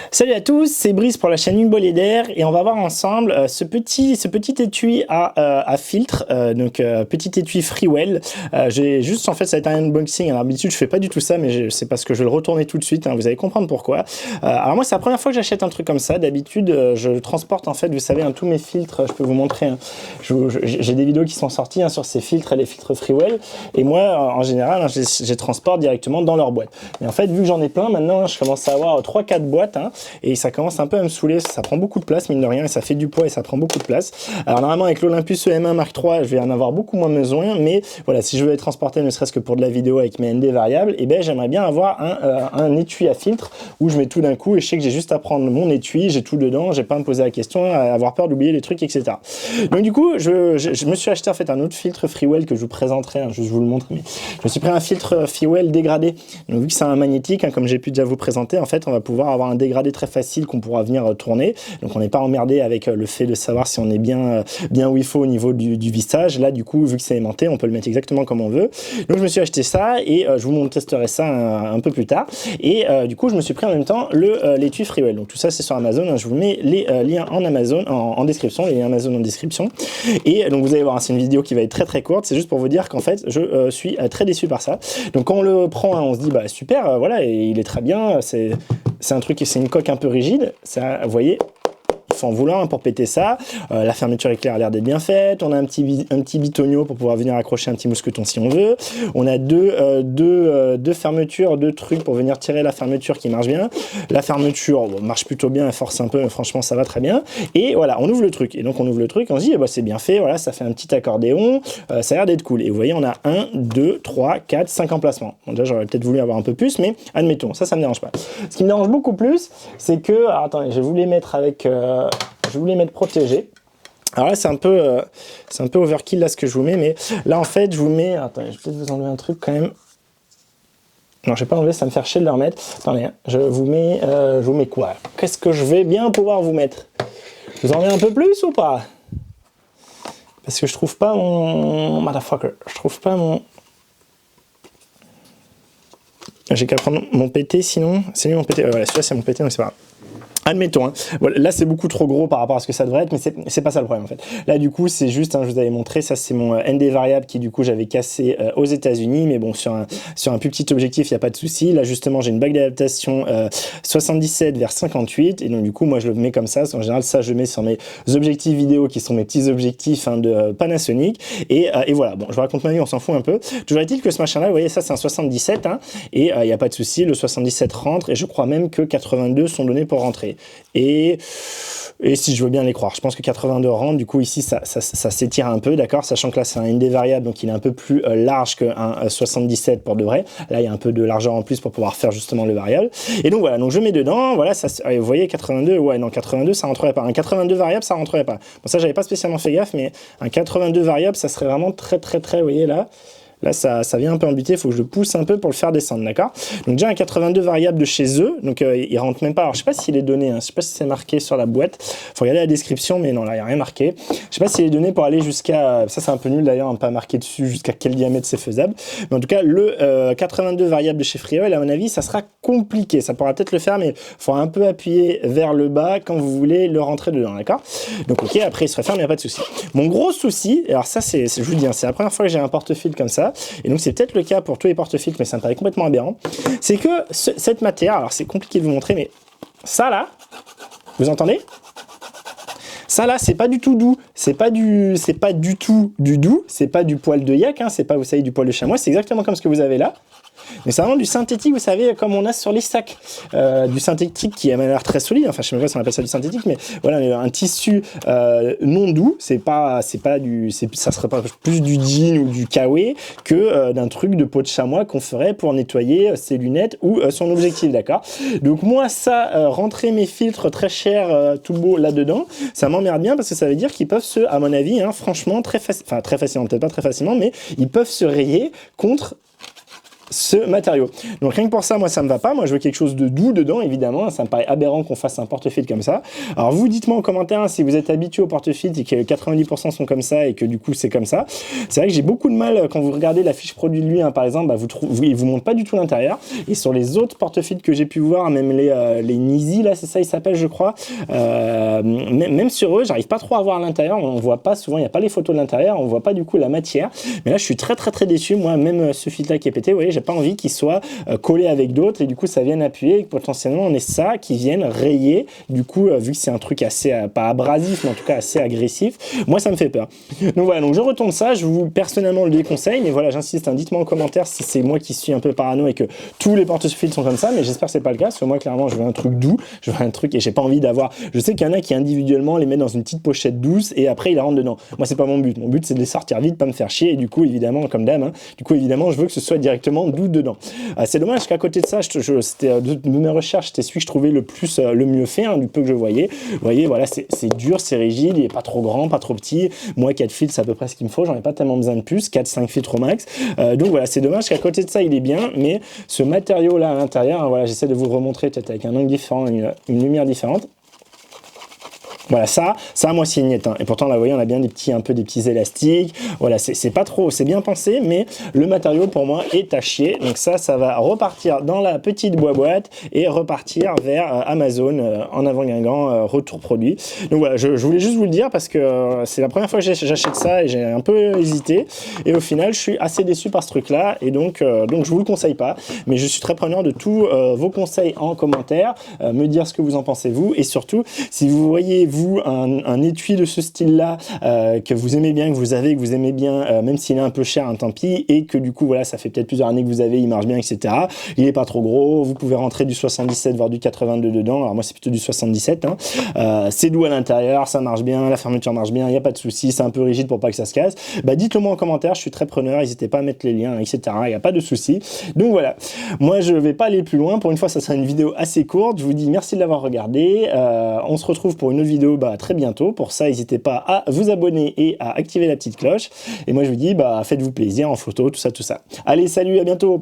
Salut à tous, c'est Brice pour la chaîne Une Bolée d'air et on va voir ensemble ce petit étui à filtre, petit étui Freewell. J'ai juste en fait ça va être un unboxing. Alors d'habitude je fais pas du tout ça, mais c'est parce que je vais le retourner tout de suite. Hein, vous allez comprendre pourquoi. Alors moi c'est la première fois que j'achète un truc comme ça. D'habitude je transporte en fait, vous savez, tous mes filtres. Je peux vous montrer. Hein, j'ai des vidéos qui sont sorties sur ces filtres et les filtres Freewell. Et moi en général je les transporte directement dans leur boîte. Mais en fait vu que j'en ai plein maintenant, je commence à avoir 3-4 boîtes. Et ça commence un peu à me saouler, ça prend beaucoup de place mine de rien et ça fait du poids et ça prend beaucoup de place. Alors normalement avec l'Olympus EM1 Mark III je vais en avoir beaucoup moins besoin, mais voilà, si je veux les transporter ne serait-ce que pour de la vidéo avec mes ND variables, et ben j'aimerais bien avoir un étui à filtre où je mets tout d'un coup et je sais que j'ai juste à prendre mon étui, j'ai tout dedans, j'ai pas à me poser la question, à avoir peur d'oublier les trucs, etc. Donc du coup je me suis acheté en fait un autre filtre Freewell que je vous présenterai, je vous le montre, mais je me suis pris un filtre Freewell dégradé. Donc vu que c'est un magnétique, comme j'ai pu déjà vous présenter, en fait on va pouvoir avoir un dégradé très facile qu'on pourra venir tourner. Donc on n'est pas emmerdé avec le fait de savoir si on est bien où il faut au niveau du vissage. Là du coup vu que c'est aimanté, on peut le mettre exactement comme on veut. Donc je me suis acheté ça et je vous testerai ça un peu plus tard. Et du coup je me suis pris en même temps l'étui Freewell. Donc tout ça c'est sur Amazon. Hein. Je vous mets les liens en Amazon en description, les liens Amazon en description. Et donc vous allez voir, c'est une vidéo qui va être très courte. C'est juste pour vous dire qu'en fait je suis très déçu par ça. Donc quand on le prend, on se dit bah super, voilà, et il est très bien. C'est un truc, c'est une coque un peu rigide, ça, vous voyez, il faut en vouloir pour péter ça. La fermeture éclair a l'air d'être bien faite. On a un petit bitonio pour pouvoir venir accrocher un petit mousqueton si on veut. On a deux fermetures, deux trucs pour venir tirer la fermeture qui marche bien. La fermeture marche plutôt bien, elle force un peu, mais franchement ça va très bien. Et voilà, on ouvre le truc. Et donc on ouvre le truc, on se dit c'est bien fait, voilà, ça fait un petit accordéon, ça a l'air d'être cool. Et vous voyez, on a 1, 2, 3, 4, 5 emplacements. Bon, déjà j'aurais peut-être voulu avoir un peu plus, mais admettons, ça me dérange pas. Ce qui me dérange beaucoup plus, c'est que, alors attendez, je vais vous les mettre avec... je voulais mettre protégé. Alors là c'est un peu overkill là ce que je vous mets, mais là en fait je vous mets, attendez, je vais peut-être vous enlever un truc quand même. Non, je vais pas enlever, ça va me faire chier de le remettre. Attendez, hein, je vous mets quoi? Qu'est-ce que je vais bien pouvoir vous mettre? Je vous en mets un peu plus ou pas? Parce que je trouve pas mon motherfucker, je trouve pas mon... J'ai qu'à prendre mon PT sinon, c'est lui mon PT, voilà, celui-là c'est mon PT donc c'est pas grave. Admettons, hein. Voilà, là c'est beaucoup trop gros par rapport à ce que ça devrait être, mais c'est pas ça le problème en fait. Là du coup c'est juste, je vous avais montré, ça c'est mon ND variable qui du coup j'avais cassé aux États-Unis, mais bon sur un plus petit objectif il n'y a pas de souci. Là justement j'ai une bague d'adaptation 77 vers 58 et donc du coup moi je le mets comme ça. En général ça je le mets sur mes objectifs vidéo qui sont mes petits objectifs de Panasonic et voilà. Bon je vous raconte ma vie, on s'en fout un peu. Toujours est-il que ce machin là, vous voyez ça c'est un 77 hein, et il n'y a pas de souci, le 77 rentre et je crois même que 82 sont donnés pour rentrer. Et si je veux bien les croire, je pense que 82 rentre, du coup ici ça s'étire un peu, d'accord, sachant que là c'est un ND variable, donc il est un peu plus large qu'un 77 pour de vrai. Là il y a un peu de largeur en plus pour pouvoir faire justement le variable. Et donc voilà, donc je mets dedans, voilà, ça, vous voyez 82, ouais non 82 ça rentrerait pas, un 82 variable ça rentrerait pas. Bon ça j'avais pas spécialement fait gaffe, mais un 82 variable ça serait vraiment très, vous voyez là. Là, ça vient un peu embêter, il faut que je le pousse un peu pour le faire descendre, d'accord? Donc déjà un 82 variable de chez eux, donc il rentre même pas. Alors je sais pas s'il est donné, hein. Je sais pas si c'est marqué sur la boîte. Faut regarder la description, mais non, là il n'y a rien marqué. Je sais pas s'il est donné pour aller jusqu'à, ça c'est un peu nul d'ailleurs, pas marqué dessus jusqu'à quel diamètre c'est faisable. Mais en tout cas, le 82 variable de chez Freewell, à mon avis, ça sera compliqué. Ça pourra peut-être le faire, mais il faudra un peu appuyer vers le bas quand vous voulez le rentrer dedans, d'accord? Donc ok, après il se referme, il n'y a pas de souci. Mon gros souci, alors ça je vous dis, hein, c'est la première fois que j'ai un porte-fil comme ça. Et donc c'est peut-être le cas pour tous les porte-fils, mais ça me paraît complètement aberrant. C'est que cette matière, alors c'est compliqué de vous montrer, mais ça là, vous entendez? Ça là, c'est pas du tout doux, c'est pas du tout du doux, c'est pas du poil de yak, hein, c'est pas, vous savez, du poil de chamois, c'est exactement comme ce que vous avez là. Mais c'est vraiment du synthétique, vous savez, comme on a sur les sacs. Du synthétique qui a l'air très solide, enfin je sais même pas si on appelle ça du synthétique, mais voilà, un tissu non doux, ça serait pas plus du jean ou du kawaii que d'un truc de peau de chamois qu'on ferait pour nettoyer ses lunettes ou son objectif, d'accord? Donc moi ça, rentrer mes filtres très chers, tout beau là-dedans, ça m'emmerde bien parce que ça veut dire qu'ils peuvent à mon avis, hein, franchement, très facilement, peut-être pas très facilement, mais ils peuvent se rayer contre ce matériau. Donc rien que pour ça, moi ça me va pas. Moi je veux quelque chose de doux dedans, évidemment. Ça me paraît aberrant qu'on fasse un porte-filtre comme ça. Alors vous dites-moi en commentaire hein, si vous êtes habitué au porte-filtre et que 90% sont comme ça et que du coup c'est comme ça. C'est vrai que j'ai beaucoup de mal quand vous regardez la fiche produit de lui, hein, par exemple, bah, il vous montre pas du tout l'intérieur. Et sur les autres porte-filtres que j'ai pu voir, même les Nisi, là c'est ça ils s'appellent je crois, même sur eux, j'arrive pas trop à voir l'intérieur. On voit pas souvent, il n'y a pas les photos de l'intérieur, on voit pas du coup la matière. Mais là je suis très déçu. Moi même ce filtre là qui est pété, vous voyez, j'ai pas envie qu'il soit collé avec d'autres et du coup ça vienne appuyer et que potentiellement on ait ça qui vienne rayer du coup vu que c'est un truc assez pas abrasif mais en tout cas assez agressif, moi ça me fait peur. Donc voilà, donc je retourne ça, je vous personnellement le déconseille, mais voilà j'insiste, hein, dites-moi en commentaire si c'est moi qui suis un peu parano et que tous les porte-filtres sont comme ça, mais j'espère que c'est pas le cas parce que moi clairement je veux un truc doux, je veux un truc et j'ai pas envie d'avoir, je sais qu'il y en a qui individuellement les mettent dans une petite pochette douce et après ils la rentrent dedans. Moi c'est pas mon but c'est de les sortir vite, pas me faire chier et du coup évidemment comme d'hab, hein, du coup évidemment je veux que ce soit directement doux dedans. C'est dommage qu'à côté de ça, c'était de mes recherches, c'était celui que je trouvais le mieux fait, hein, du peu que je voyais. Vous voyez, voilà, c'est dur, c'est rigide, il est pas trop grand, pas trop petit. Moi, 4 filtres, c'est à peu près ce qu'il me faut, j'en ai pas tellement besoin de plus, 4-5 filtres au max. Donc voilà, c'est dommage qu'à côté de ça, il est bien, mais ce matériau-là à l'intérieur, hein, voilà, j'essaie de vous le remontrer peut-être avec un angle différent, une lumière différente. Voilà, ça moi c'est une niette, hein. Et pourtant là vous voyez on a bien un peu des petits élastiques, voilà c'est pas trop, c'est bien pensé, mais le matériau pour moi est à chier, donc ça va repartir dans la petite boîte et repartir vers Amazon en avant Guingamp, retour produit. Donc voilà, je voulais juste vous le dire parce que c'est la première fois que j'achète ça et j'ai un peu hésité et au final je suis assez déçu par ce truc là et donc je vous le conseille pas, mais je suis très preneur de tous vos conseils en commentaire, me dire ce que vous en pensez vous et surtout si vous voyez vous un étui de ce style-là que vous aimez bien, que vous aimez bien, même s'il est un peu cher, hein, tant pis, et que du coup, voilà, ça fait peut-être plusieurs années que vous avez, il marche bien, etc. Il est pas trop gros, vous pouvez rentrer du 77, voire du 82 dedans, alors moi c'est plutôt du 77, hein. C'est doux à l'intérieur, ça marche bien, la fermeture marche bien, il n'y a pas de souci, c'est un peu rigide pour pas que ça se casse. Bah, dites-le moi en commentaire, je suis très preneur, n'hésitez pas à mettre les liens, etc. Il n'y a pas de souci. Donc voilà, moi je vais pas aller plus loin, pour une fois ça sera une vidéo assez courte, je vous dis merci de l'avoir regardé, on se retrouve pour une autre vidéo très bientôt. Pour ça, n'hésitez pas à vous abonner et à activer la petite cloche. Et moi, je vous dis, faites-vous plaisir en photo, tout ça. Allez, salut, à bientôt.